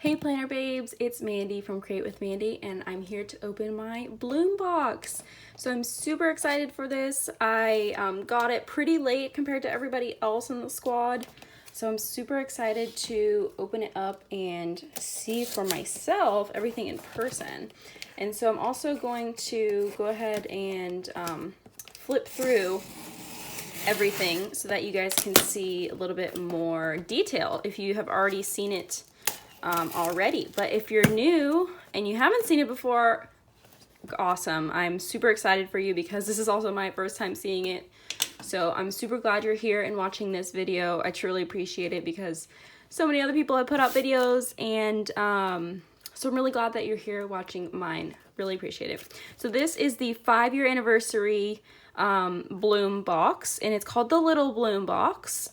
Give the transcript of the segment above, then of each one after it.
Hey planner babes, it's Mandy from Create with Mandy and I'm here to open my Bloom box. So I'm super excited for this. I got it pretty late compared to everybody else in the squad. So I'm super excited to open it up and see for myself everything in person. And so I'm also going to go ahead and flip through everything so that you guys can see a little bit more detail if you have already seen it already. But if you're new and you haven't seen it before, awesome. I'm super excited for you because this is also my first time seeing it. So I'm super glad you're here and watching this video. I truly appreciate it because so many other people have put out videos, and so I'm really glad that you're here watching mine. Really appreciate it. So this is the 5-year anniversary Bloom box, and it's called the Little Bloom box.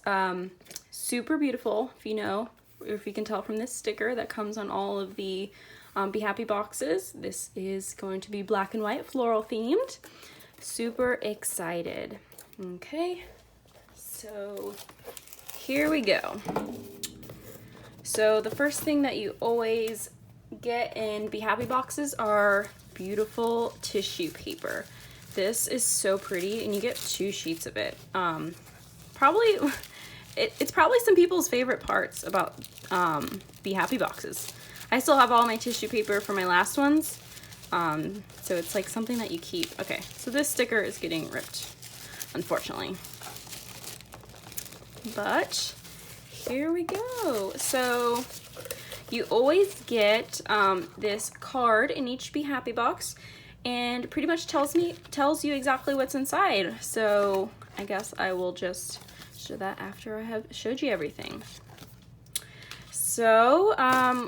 Super beautiful, if you know, or if you can tell from this sticker that comes on all of the Be Happy boxes. This is going to be black and white floral themed. Super excited. Okay, so here we go. So the first thing that you always get in Be Happy boxes are beautiful tissue paper. This is so pretty, and you get 2 sheets of it. It's probably some people's favorite parts about Be Happy boxes. I still have all my tissue paper for my last ones, so it's like something that you keep. Okay, so this sticker is getting ripped, unfortunately. But here we go. So you always get this card in each Be Happy box, and pretty much tells you exactly what's inside. So I guess I will just show that after I have showed you everything. So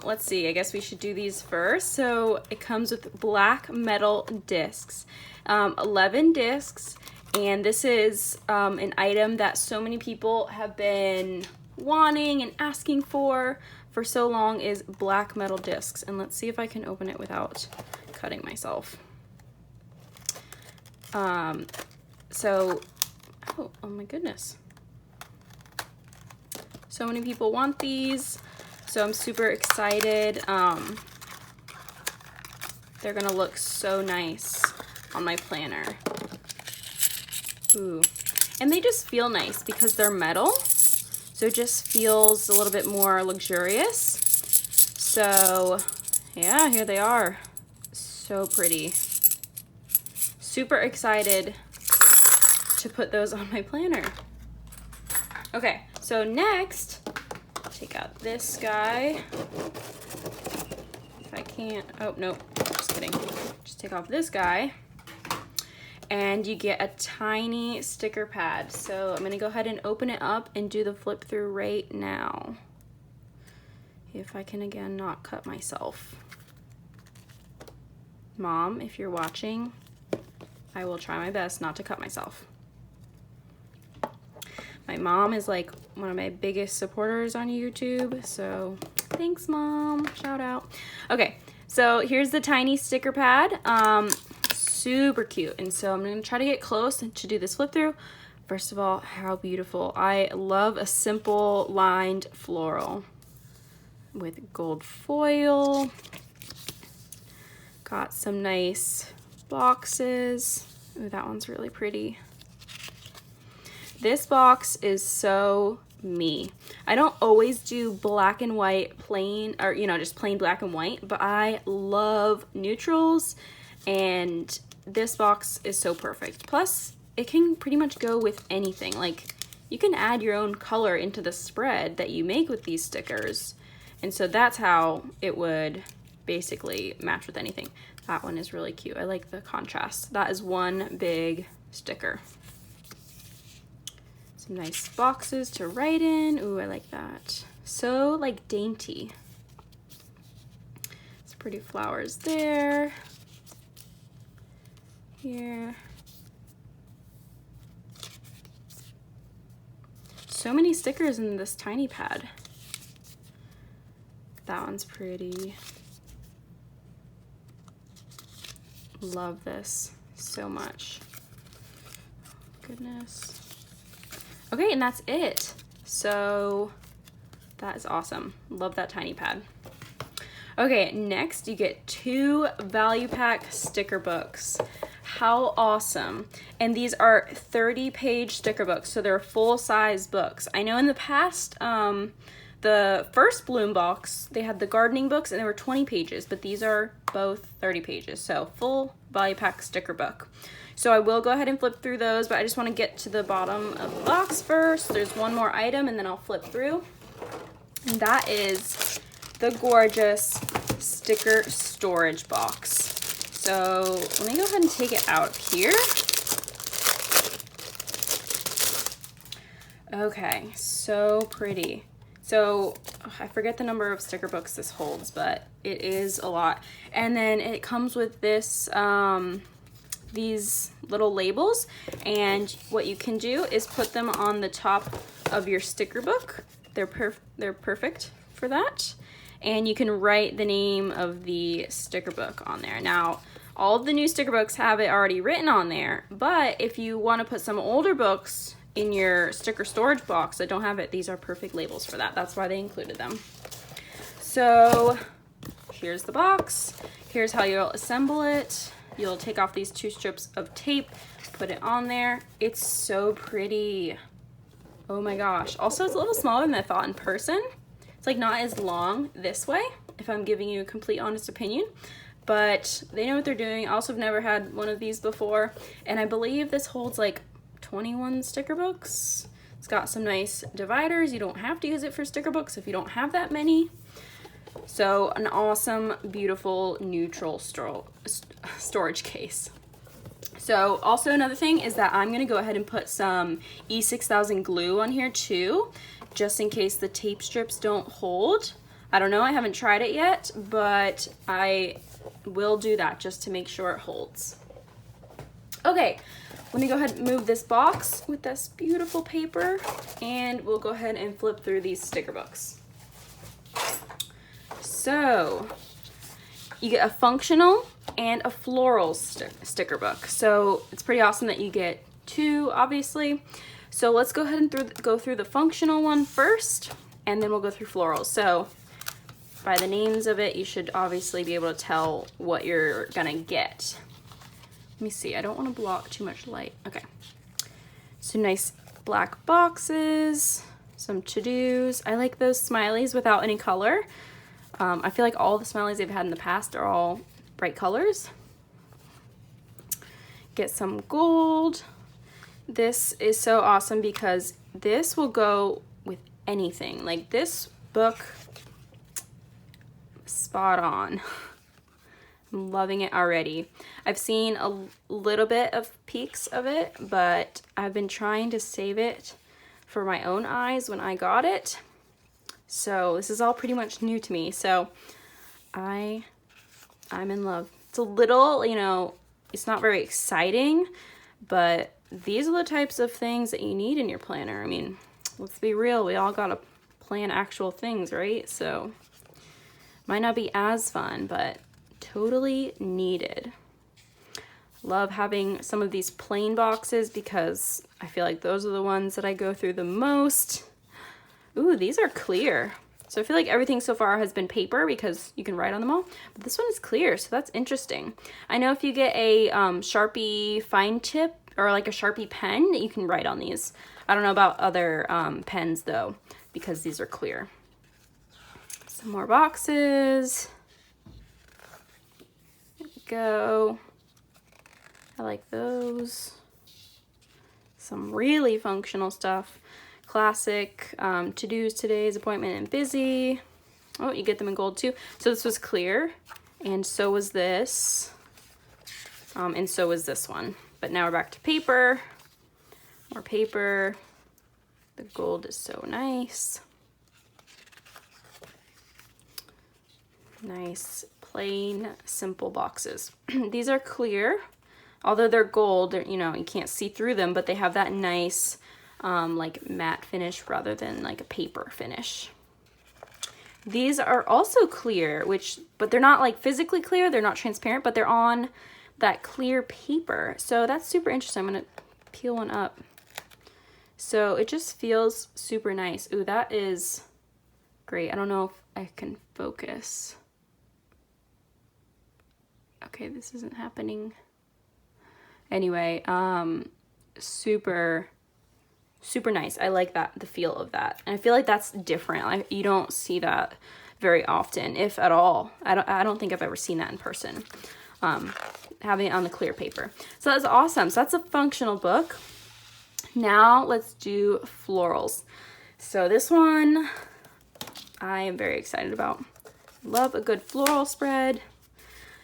let's see, I guess we should do these first. So it comes with black metal discs, 11 discs, and this is an item that so many people have been wanting and asking for so long, is black metal discs. And let's see if I can open it without cutting myself. Oh my goodness. So many people want these, so I'm super excited. They're gonna look so nice on my planner. Ooh, and they just feel nice because they're metal, so it just feels a little bit more luxurious. So yeah, here they are. So pretty. Super excited to put those on my planner. Okay, so next, take out this guy. If I can't, oh no, just kidding. Just take off this guy, and you get a tiny sticker pad. So I'm gonna go ahead and open it up and do the flip through right now. If I can again not cut myself. Mom, if you're watching, I will try my best not to cut myself. My mom is like one of my biggest supporters on YouTube, so thanks, Mom. Shout out. Okay, so here's the tiny sticker pad. Super cute. And so I'm going to try to get close to do this flip through. First of all, how beautiful. I love a simple lined floral with gold foil. Got some nice boxes. Ooh, that one's really pretty. This box is so me. I don't always do black and white plain, or just plain black and white, but I love neutrals, and this box is so perfect. Plus, it can pretty much go with anything. Like, you can add your own color into the spread that you make with these stickers, and so that's how it would basically match with anything. That one is really cute. I like the contrast. That is one big sticker. Some nice boxes to write in. Ooh, I like that. So like dainty. Some pretty flowers there. Here. So many stickers in this tiny pad. That one's pretty. Love this so much. Goodness. Okay, and that's it. So that is awesome. Love that tiny pad. Okay, next you get 2 value pack sticker books. How awesome. And these are 30-page sticker books, so they're full-size books. I know in the past, the first Bloom box, they had the gardening books and they were 20 pages, but these are both 30 pages, so full value pack sticker book. So I will go ahead and flip through those, but I just want to get to the bottom of the box first. There's one more item and then I'll flip through. And that is the gorgeous sticker storage box. So let me go ahead and take it out here. Okay, so pretty. So I forget the number of sticker books this holds, but it is a lot. And then it comes with this, these little labels, and what you can do is put them on the top of your sticker book. They're perfect for that. And you can write the name of the sticker book on there. Now, all of the new sticker books have it already written on there, but if you want to put some older books in your sticker storage box that don't have it, these are perfect labels for that. That's why they included them. So here's the box. Here's how you'll assemble it. You'll take off these 2 strips of tape, put it on there. It's so pretty. Oh my gosh. Also, it's a little smaller than I thought in person. It's like not as long this way, if I'm giving you a complete honest opinion, but they know what they're doing. I also have never had one of these before, and I believe this holds like 21 sticker books. It's got some nice dividers. You don't have to use it for sticker books if you don't have that many. So an awesome, beautiful, neutral storage case. So also another thing is that I'm gonna go ahead and put some E6000 glue on here too, just in case the tape strips don't hold. I don't know, I haven't tried it yet, but I will do that just to make sure it holds. Okay, let me go ahead and move this box with this beautiful paper, and we'll go ahead and flip through these sticker books. So, you get a functional and a floral sticker book. So it's pretty awesome that you get 2, obviously. So let's go ahead and go through the functional one first, and then we'll go through florals. So by the names of it, you should obviously be able to tell what you're gonna get. Let me see, I don't wanna block too much light. Okay, so nice black boxes, some to-dos. I like those smileys without any color. I feel like all the smileys they've had in the past are all bright colors. Get some gold. This is so awesome because this will go with anything. Like this book, spot on. I'm loving it already. I've seen a little bit of peeks of it, but I've been trying to save it for my own eyes when I got it. So this is all pretty much new to me. So I'm in love. It's a little, you know, it's not very exciting, but these are the types of things that you need in your planner. I mean, let's be real, we all gotta plan actual things, right? So might not be as fun, but totally needed. Love having some of these plain boxes because I feel like those are the ones that I go through the most. Ooh, these are clear. So I feel like everything so far has been paper because you can write on them all, but this one is clear, so that's interesting. I know if you get a Sharpie fine tip or like a Sharpie pen, you can write on these. I don't know about other pens though, because these are clear. Some more boxes. There we go. I like those. Some really functional stuff. Classic to-dos, today's appointment and busy. Oh, you get them in gold too. So this was clear, and so was this, and so was this one. But now we're back to paper. More paper. The gold is so nice. Nice, plain, simple boxes. These are clear. Although they're gold, you know, you can't see through them, but they have that nice like matte finish rather than like a paper finish. These are also clear, but they're not like physically clear, they're not transparent, but they're on that clear paper. So that's super interesting. I'm gonna peel one up. So it just feels super nice. Ooh, that is great. I don't know if I can focus. Okay, this isn't happening. Anyway, super nice. I like that, the feel of that. And I feel like that's different. You don't see that very often, if at all. I don't think I've ever seen that in person. Having it on the clear paper. So that's awesome. So that's a functional book. Now let's do florals. So this one I am very excited about. Love a good floral spread.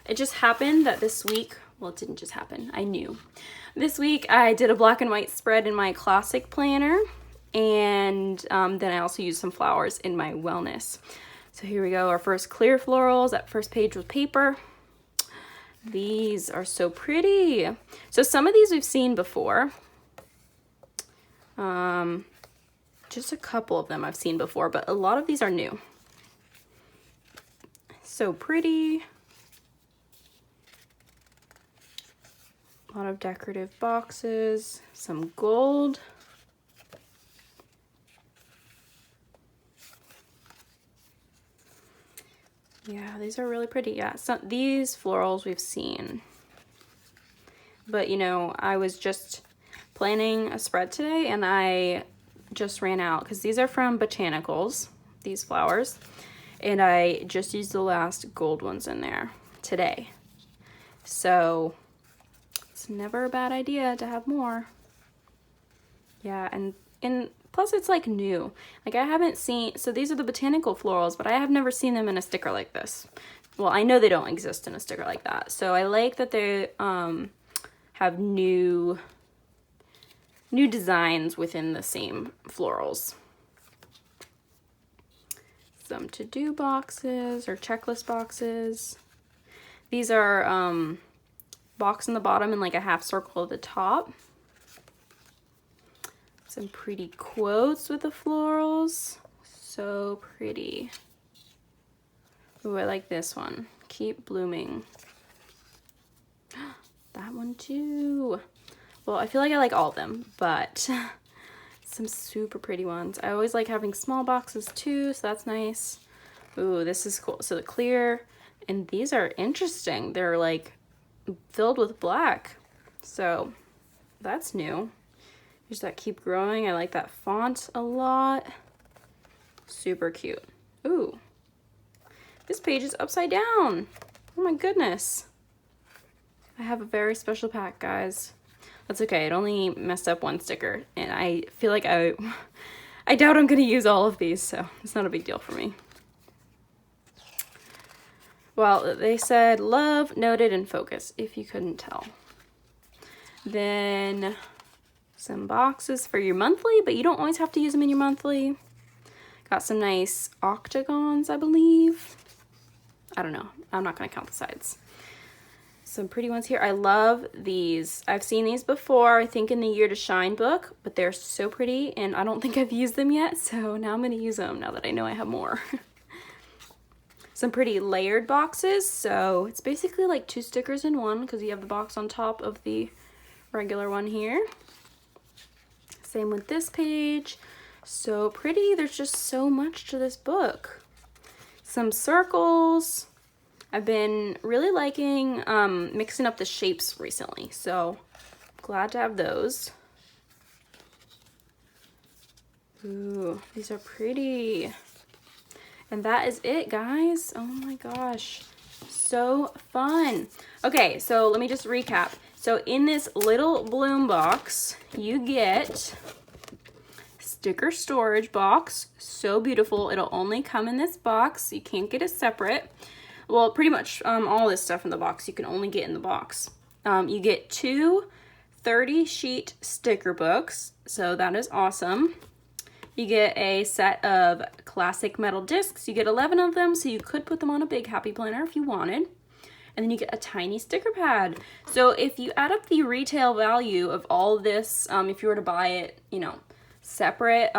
It just happened that this week, well, it didn't just happen, I knew. This week I did a black and white spread in my classic planner, and then I also used some flowers in my wellness. So here we go, our first clear florals. That first page was paper. These are so pretty. So some of these we've seen before. Just a couple of them I've seen before, but a lot of these are new. So pretty. A lot of decorative boxes, some gold. Yeah, these are really pretty. Yeah, so these florals we've seen. But you know, I was just planning a spread today and I just ran out because these are from Botanicals, these flowers. And I just used the last gold ones in there today. So it's never a bad idea to have more. Yeah, and plus it's like new. Like I haven't seen, so these are the botanical florals, but I have never seen them in a sticker like this. Well, I know they don't exist in a sticker like that. So I like that they have new designs within the same florals. Some to-do boxes or checklist boxes. These are box in the bottom and like a half circle at the top. Some pretty quotes with the florals. So pretty. Ooh, I like this one. Keep blooming. That one too. Well, I feel like I like all of them, but some super pretty ones. I always like having small boxes too, so that's nice. Ooh, this is cool. So the clear, and these are interesting. They're like filled with black. So that's new. There's that keep growing. I like that font a lot. Super cute. Ooh, this page is upside down. Oh my goodness. I have a very special pack, guys. That's okay. It only messed up one sticker, and I feel like I doubt I'm gonna use all of these, so it's not a big deal for me. Well, they said love, noted, and focus, if you couldn't tell. Then some boxes for your monthly, but you don't always have to use them in your monthly. Got some nice octagons, I believe. I don't know. I'm not gonna count the sides. Some pretty ones here. I love these. I've seen these before, I think in the Year to Shine book, but they're so pretty and I don't think I've used them yet, so now I'm gonna use them now that I know I have more. Some pretty layered boxes, so it's basically like 2 stickers in one because you have the box on top of the regular one here. Same with this page. So pretty. There's just so much to this book. Some circles. I've been really liking mixing up the shapes recently, so glad to have those. Ooh, these are pretty. And that is it, guys. Oh my gosh, so fun. Okay, so let me just recap. So in this little bloom box, you get sticker storage box. So beautiful. It'll only come in this box. You can't get it separate. Well, pretty much all this stuff in the box you can only get in the box. You get 2 30-sheet sticker books, so that is awesome. You get a set of classic metal discs. You get 11 of them, so you could put them on a big happy planner if you wanted. And then you get a tiny sticker pad. So if you add up the retail value of all of this, if you were to buy it, you know, separate,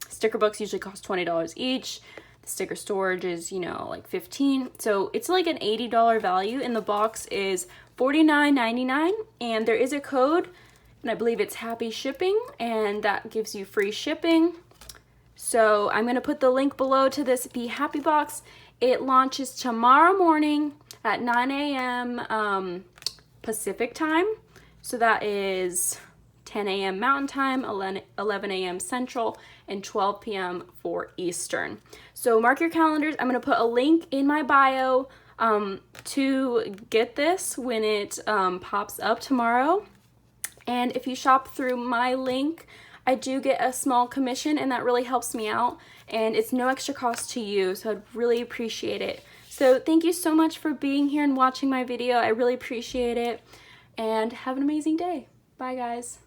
sticker books usually cost $20 each. The sticker storage is, you know, like $15. So it's like an $80 value, and the box is $49.99. And there is a code, and I believe it's Happy Shipping, and that gives you free shipping. So I'm going to put the link below to this Be Happy box. It launches tomorrow morning at 9 a.m. Pacific time. So that is 10 a.m. Mountain Time, 11 a.m. Central, and 12 p.m. for Eastern. So mark your calendars. I'm going to put a link in my bio to get this when it pops up tomorrow. And if you shop through my link, I do get a small commission, and that really helps me out. And it's no extra cost to you, so I'd really appreciate it. So thank you so much for being here and watching my video. I really appreciate it. And have an amazing day. Bye, guys.